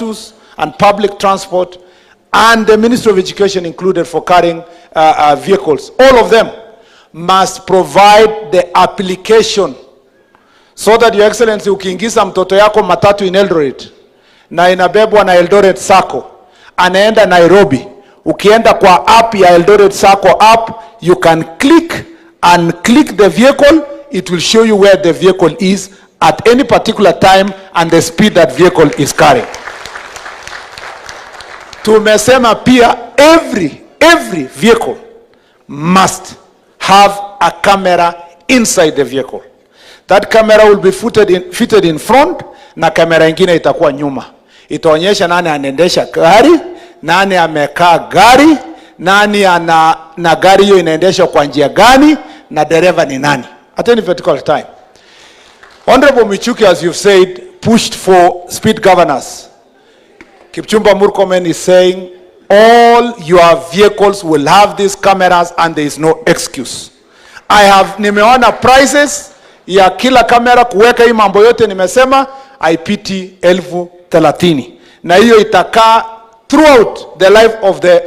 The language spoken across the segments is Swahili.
matus and public transport, and the Ministry of Education included for carrying vehicles. All of them must provide the application so that, Your Excellency, ukiingiza mtoto yako matatu in Eldoret na inabebwa na Eldoret Sacco, anaenda Nairobi, ukienda kwa app ya Eldoret Sacco app, you can click the vehicle. It will show you where the vehicle is at any particular time and the speed that vehicle is carrying. Tumesema pia every vehicle must have a camera inside the vehicle. That camera will be fitted in front, na kamera ingine itakuwa nyuma. Itaonyesha nani anaendesha gari, nani amekaa gari, nani na gari hiyo inaendeshwa kwa njia gani, na dereva ni nani at any particular time. Honorable Michuki, as you've said, pushed for speed governors. Kipchumba Murkomen is saying all your vehicles will have these cameras and there is no excuse. Nimeona prices ya kila kamera kuweka hii mambo yote nimesema IPT 30,000. Na hiyo itakaa throughout the life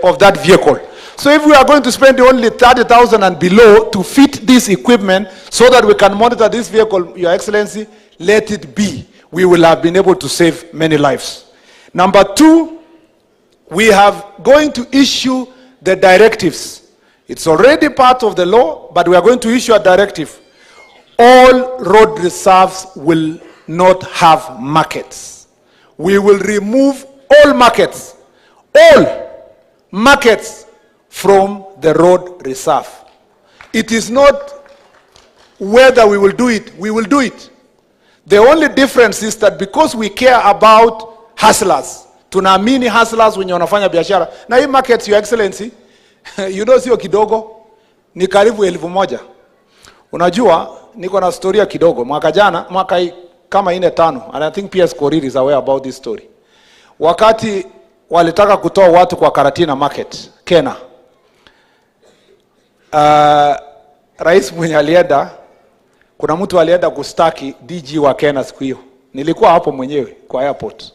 of that vehicle. So if we are going to spend only 30,000 and below to fit this equipment so that we can monitor this vehicle, Your Excellency, let it be. We will have been able to save many lives. Number two, we have going to issue the directives. It's already part of the law, but we are going to issue a directive. All road reserves will not have markets. We will remove all markets from the road reserve. It is not whether we will do it, we will do it. The only difference is that because we care about hustlers, tunaamini hustlers wenye wanafanya biashara. Na hii markets, Your Excellency, you know sio kidogo, ni karibu 1,000. Unajua, niko na storia kidogo. Mwaka kama 4-5, and I think PS Korir is aware about this story. Wakati walitaka kutoa watu kwa Karatina market, Kenya. Rais mwenye alienda, kuna mtu alienda kustaki DG wa Kenya siku hiyo. Nilikuwa hapo mwenyewe kwa airport.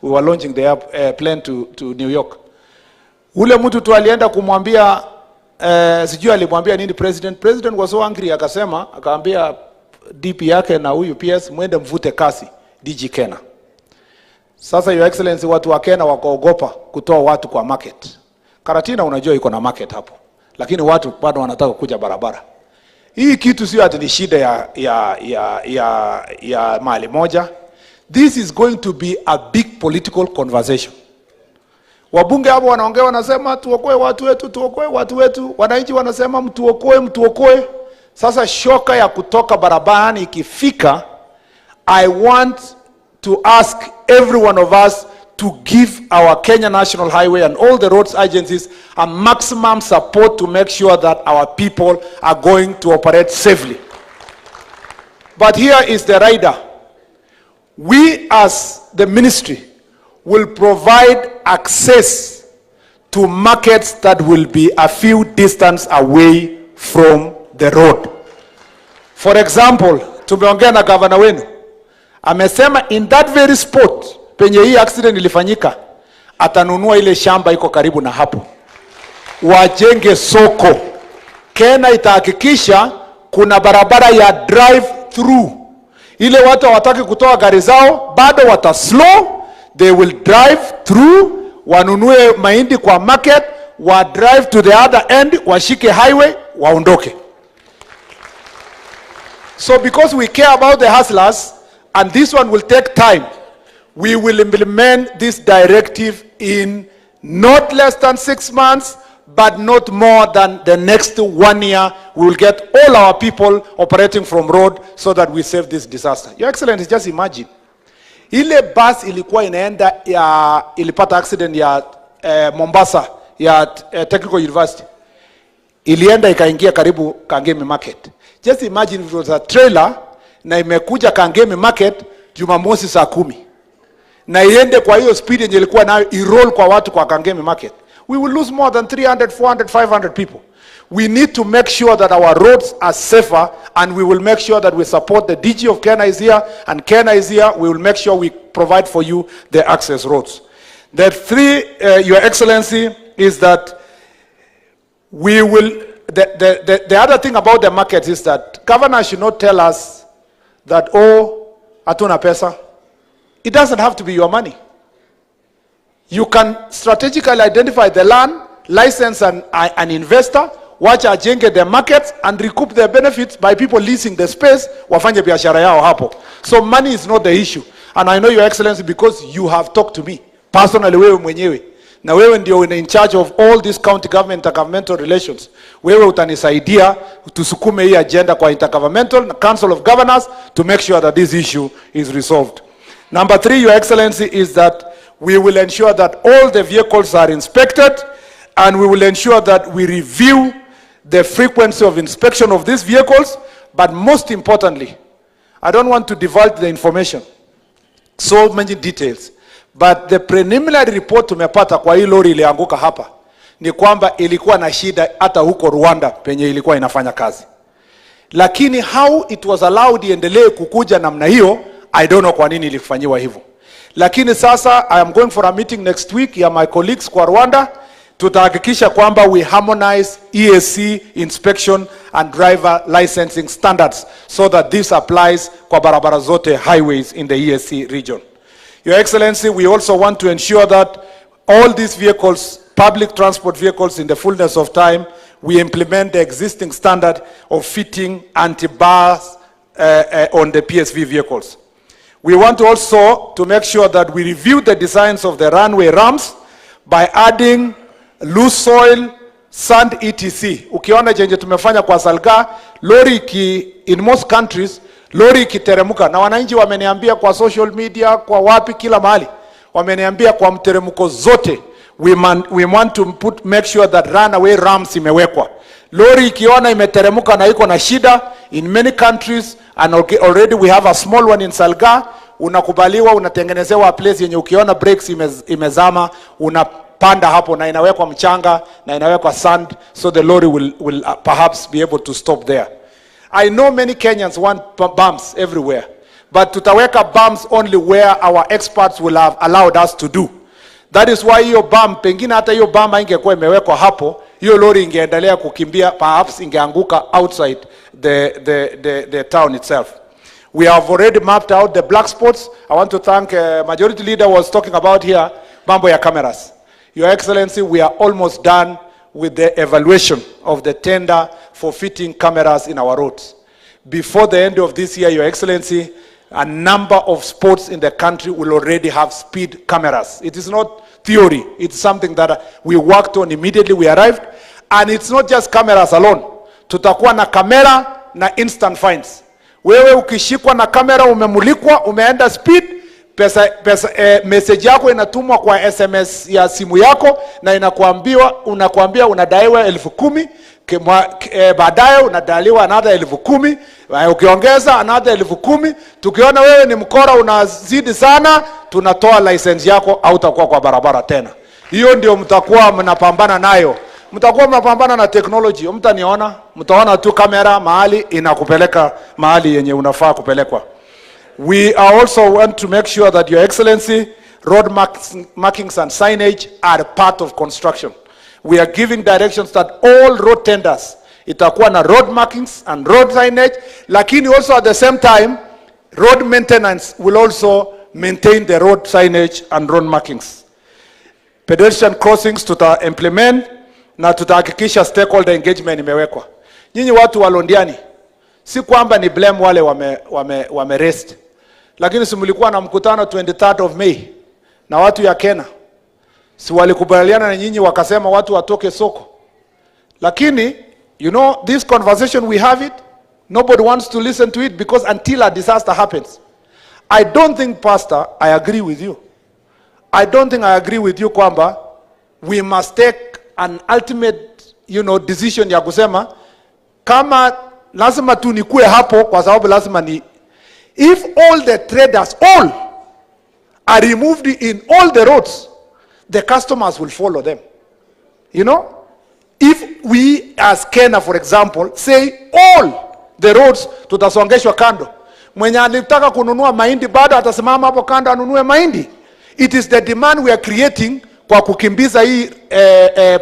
We were launching the plane to New York. Ule mtu tu alienda kumwambia, sijui alimwambia nini president. President was so angry, akaambia DP yake na huyu PS, mwende mvute kasi DG Kenya. Sasa Your Excellency, watu wa Kenya wakaogopa kutoa watu kwa market. Karatina unajua iko na market hapo, lakini watu bado wanataka kuja barabara. Hii kitu sio ati ni shida ya mali moja. This is going to be a big political conversation. Wabunge hapo wanaongea, wanasema tuokoe watu wetu, tuokoe watu wetu. Wananchi wanasema mtuokoe. Sasa shoka ya kutoka barabarani ikifika, I want to ask every one of us to give our Kenya National Highway and all the roads agencies a maximum support to make sure that our people are going to operate safely. But here is the rider. We as the ministry will provide access to markets that will be a few distance away from the road. For example, tumeongea na governor wenu, amesema in that very spot penye hii accident ilifanyika, atanunua ile shamba iko karibu na hapo, wajenge soko. Kenya itahakikisha kuna barabara ya drive through. Ile watu hawataki kutoa gari zao, bado wata slow, they will drive through, wanunue mahindi kwa market, wa drive to the other end, washike highway, waondoke. So because we care about the hustlers, and this one will take time, we will implement this directive in not less than 6 months, but not more than the next 1 year. We will get all our people operating from road so that we save this disaster. Your Excellency, just imagine. Ile bus ilikuwa inaenda ilipata accident ya Mombasa ya Technical University. Ilienda ikaingia karibu Kangemi Market. Just imagine if it was a trailer na imekuja Kangemi Market Jumamosi saa 10. Na iende kwa hiyo speed yenye ilikuwa nayo iroll kwa watu kwa Kangemi Market. we will lose more than 300, 400, 500 people. We need to make sure that our roads are safer, and we will make sure that we support the DG of Kenya is here, and Kenya is here. We will make sure we provide for you the access roads. The three, Your Excellency, is that we will, the other thing about the market is that governor should not tell us that, oh, hatuna pesa. It doesn't have to be your money. You can strategically identify the land, license an investor, watch ajenge the markets, and recoup the benefits by people leasing the space, wafanye biashara yao hapo. So money is not the issue. And I know, Your Excellency, because you have talked to me personally, wewe mwenyewe, na wewe ndio in charge of all these county government intergovernmental relations. Wewe utanisaidia tusukume hii agenda kwa intergovernmental council of governors to make sure that this issue is resolved. Number 3, Your Excellency, is that we will ensure that all the vehicles are inspected, and we will ensure that we review the frequency of inspection of these vehicles. But most importantly, I don't want to divulge the information, so many details, but the preliminary report tumepata kwa hii lori ilianguka hapa ni kwamba ilikuwa na shida hata huko Rwanda penye ilikuwa inafanya kazi. Lakini how it was allowed iendelee kukuja namna hiyo, I don't know kwa nini ilifanywa hivyo. Lakini sasa I am going for a meeting next week ya my colleagues kwa Rwanda. Tutahakikisha kwamba we harmonize EAC inspection and driver licensing standards so that this applies kwa barabara zote highways in the EAC region. Your Excellency, we also want to ensure that all these vehicles, public transport vehicles, in the fullness of time, we implement the existing standard of fitting anti-bars on the PSV vehicles. We want also to make sure that we review the designs of the runway ramps by adding loose soil, sand, etc. Ukiona jenje tumefanya kwa Salga, lori in most countries, lori ikiteremuka, na wananchi wameniambia kwa social media, kwa wapi, kila mahali, wameniambia kwa mteremuko zote, we want to make sure that runaway ramps imewekwa. Lori ikiona imeteremuka na iko na shida, in many countries, and already we have a small one in Salga, unakubaliwa, unatengenezewa place yenye ukiona brakes imezama, unapanda hapo na inawekwa mchanga na inawekwa sand, so the lorry will perhaps be able to stop there. I know many Kenyans want bumps everywhere, but tutaweka bumps only where our experts will have allowed us to do. That is why hiyo bump, pengine hata hiyo bump ingekuwa imewekwa hapo, hiyo lori ingeendelea kukimbia, perhaps ingeanguka outside the town itself. We have already mapped out the black spots. I want to thank Majority Leader was talking about here, mambo ya cameras. Your Excellency, we are almost done with the evaluation of the tender for fitting cameras in our roads. Before the end of this year, Your Excellency, a number of spots in the country will already have speed cameras. It is not theory. It's something that we worked on immediately we arrived. And it's not just cameras alone. Tutakuwa na kamera na instant fines. Wewe ukishikwa na kamera, umemulikwa, umeenda speed, message yako inatumwa kwa SMS ya simu yako na unakuambia unadaiwa 10,000, baadaye unadaiwa another 10,000, ukiongeza another 10,000. Tukiona wewe ni mkora unazidi sana, tunatoa license yako, hautakuwa kwa barabara tena. Hiyo ndio mtakuwa mnapambana nayo. Mtakuwa mnapambana na technology. Mtaniona, mtaona tu kamera mahali inakupeleka mahali yenye unafaa kupelekwa. We also want to make sure that, Your Excellency, road markings and signage are part of construction. We are giving directions that all road tenders, itakuwa na road markings and road signage, lakini also at the same time, road maintenance will also maintain the road signage and road markings. Pedestrian crossings tuta implement na tutahakikisha stakeholder engagement imewekwa. Nyinyi watu wa Londiani, si kwamba ni blame wale wame rest. Lakini si mlikuwa na mkutano 23rd of May na watu ya Kenya. Si walikubaliana na nyinyi wakasema watu watoke soko. Lakini, you know, this conversation we have it, nobody wants to listen to it because until a disaster happens. I don't think, Pastor, I agree with you. I don't think I agree with you kwamba we must take an ultimate, decision ya kusema kama lazima tu nikue hapo kwa sababu lazima ni. If all the traders are removed in all the roads, the customers will follow them. You know, if we as Kenya, for example, say all the roads tutasongeshwa kando, mwenye alitaka kununua mahindi bado atasimama hapo kando anunue mahindi. It is the demand we are creating kwa kukimbiza hii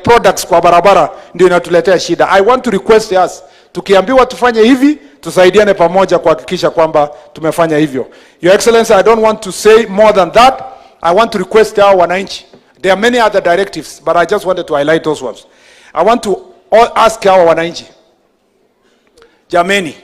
products kwa barabara ndio inatuletea shida. I want to request us, tukiambiwa tufanye hivi, tusaidiane pamoja kuhakikisha kwamba tumefanya hivyo. Your Excellency, I don't want to say more than that. I want to request our wananchi. There are many other directives, but I just wanted to highlight those ones. I want to ask our wananchi, jameni,